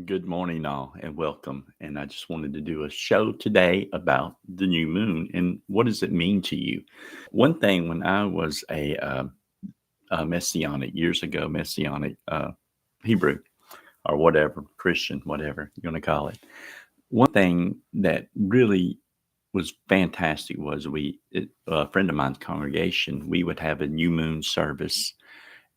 Good morning, all, and welcome. And I just wanted to do a show today about the new moon and what does it mean to you. One thing, when I was a messianic years ago, messianic Hebrew or whatever, Christian, whatever you want to call it, one thing that really was fantastic was a friend of mine's congregation, we would have a new moon service,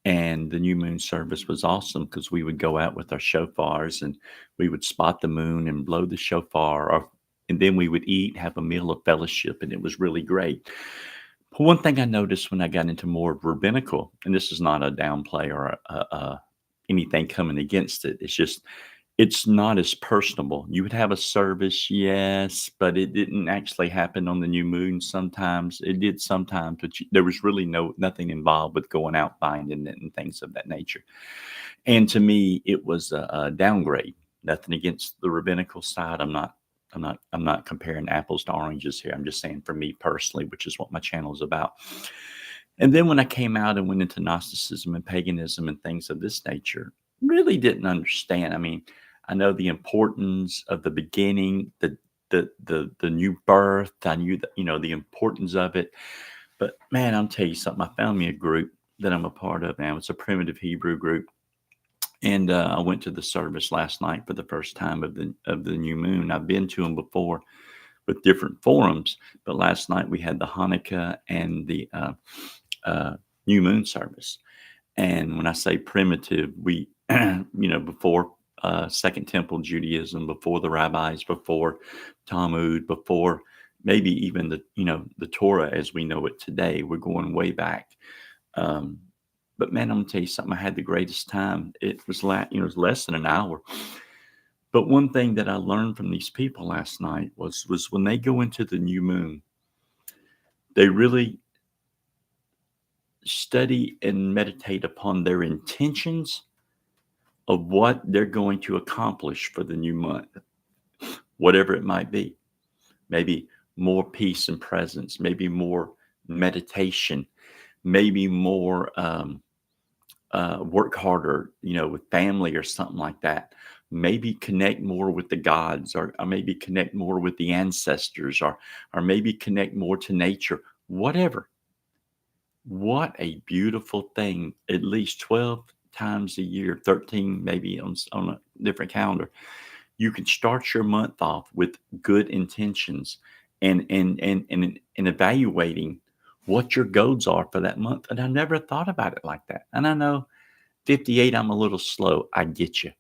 and the new moon service was awesome because we would go out with our shofars and we would spot the moon and blow the shofar, and then we would eat, have a meal of fellowship, and it was really great. But one thing I noticed when I got into more of rabbinical, and this is not a downplay or anything coming against it, it's just it's not as personable. You would have a service, yes, but it didn't actually happen on the new moon sometimes. It did sometimes, but there was really nothing involved with going out finding it and things of that nature. And to me, it was a downgrade. Nothing against the rabbinical side. I'm not comparing apples to oranges here. I'm just saying for me personally, which is what my channel is about. And then when I came out and went into Gnosticism and paganism and things of this nature, really didn't understand. I mean, I know the importance of the beginning, the new birth. I knew that, the importance of it. But man, I'll tell you something. I found me a group that I'm a part of now. It's a primitive Hebrew group. And I went to the service last night for the first time of the new moon. I've been to them before with different forums, but last night we had the Hanukkah and the uh, new moon service. And when I say primitive, we, before Second Temple Judaism, before the rabbis, before Talmud, before maybe even the Torah as we know it today, we're going way back. Um, but man, I'm gonna tell you something. I had the greatest time. It was it was less than an hour. But one thing that I learned from these people last night was when they go into the new moon, they really study and meditate upon their intentions of what they're going to accomplish for the new month, whatever it might be. Maybe more peace and presence, maybe more meditation, maybe more work harder, with family or something like that. Maybe connect more with the gods, or maybe connect more with the ancestors, or maybe connect more to nature, whatever. What a beautiful thing. At least 12 times a year, 13 maybe on a different calendar. You can start your month off with good intentions and evaluating what your goals are for that month. And I never thought about it like that. And I know 58, I'm a little slow. I get you.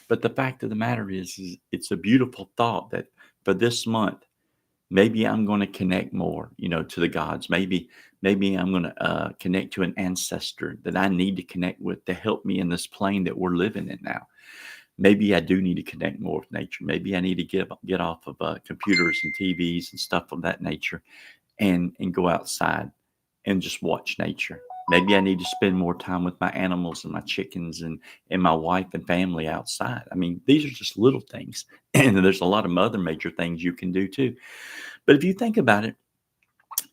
But the fact of the matter is it's a beautiful thought that for this month, maybe I'm going to connect more, to the gods. Maybe I'm going to connect to an ancestor that I need to connect with to help me in this plane that we're living in now. Maybe I do need to connect more with nature. Maybe I need to get off of computers and TVs and stuff of that nature, and go outside and just watch nature. Maybe I need to spend more time with my animals and my chickens and my wife and family outside. I mean, these are just little things. And there's a lot of other major things you can do too. But if you think about it,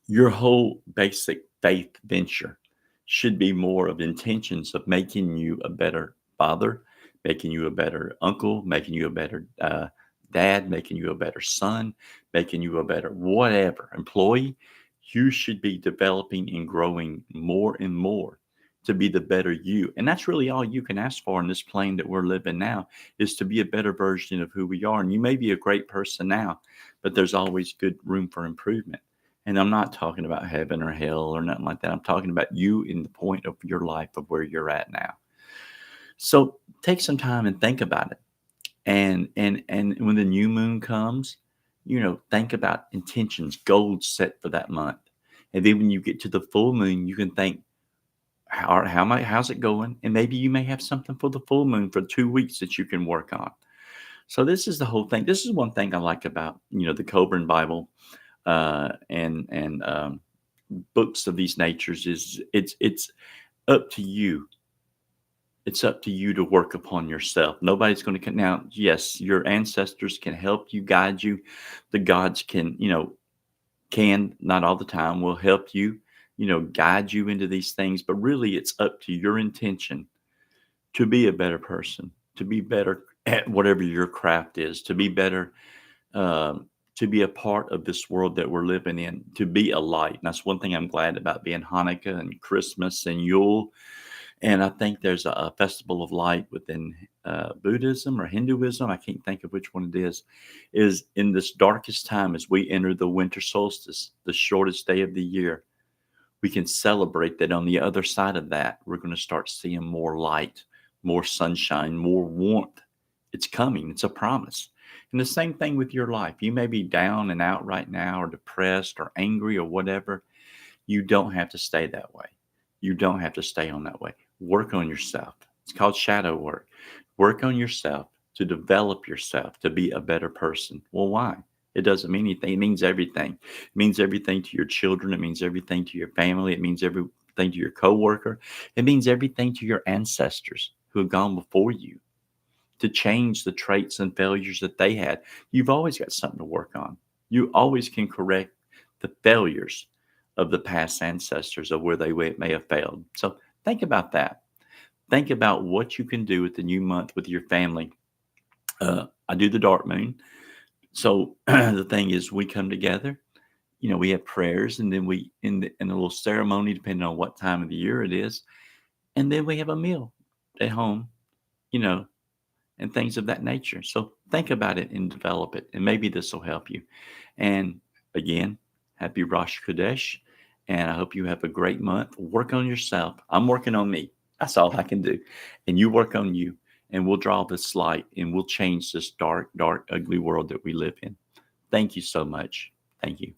your whole basic faith venture should be more of intentions of making you a better father, making you a better uncle, making you a better dad, making you a better son, making you a better whatever employee. You should be developing and growing more and more to be the better you. And that's really all you can ask for in this plane that we're living now, is to be a better version of who we are. And you may be a great person now, but there's always good room for improvement. And I'm not talking about heaven or hell or nothing like that. I'm talking about you in the point of your life of where you're at now. So take some time and think about it. And when the new moon comes, think about intentions, goals set for that month. And then when you get to the full moon, you can think, how's it going? And maybe you may have something for the full moon for 2 weeks that you can work on. So this is the whole thing. This is one thing I like about, the Coburn Bible and books of these natures is it's up to you. It's up to you to work upon yourself. Nobody's going to now. Yes, your ancestors can help you, guide you. The gods can not all the time will help you, guide you into these things. But really, it's up to your intention to be a better person, to be better at whatever your craft is, to be better, to be a part of this world that we're living in, to be a light. And that's one thing I'm glad about being Hanukkah and Christmas and Yule. And I think there's a festival of light within Buddhism or Hinduism. I can't think of which one it is in this darkest time as we enter the winter solstice, the shortest day of the year. We can celebrate that on the other side of that, we're going to start seeing more light, more sunshine, more warmth. It's coming. It's a promise. And the same thing with your life. You may be down and out right now or depressed or angry or whatever. You don't have to stay that way. You don't have to stay on that way. Work on yourself. It's called shadow work. Work on yourself to develop yourself to be a better person. Well, why? It doesn't mean anything. It means everything. It means everything to your children. It means everything to your family. It means everything to your coworker. It means everything to your ancestors who have gone before you, to change the traits and failures that they had. You've always got something to work on. You always can correct the failures of the past ancestors of where they may have failed. So think about that. Think about what you can do with the new month with your family. I do the dark moon. So the thing is, we come together, we have prayers, and then we in a little ceremony, depending on what time of the year it is, and then we have a meal at home, you know, and things of that nature. So think about it and develop it, and maybe this will help you. And again, happy Rosh Chodesh, and I hope you have a great month. Work on yourself. I'm working on me. That's all I can do. And you work on you, and we'll draw this light, and we'll change this dark, dark, ugly world that we live in. Thank you so much. Thank you.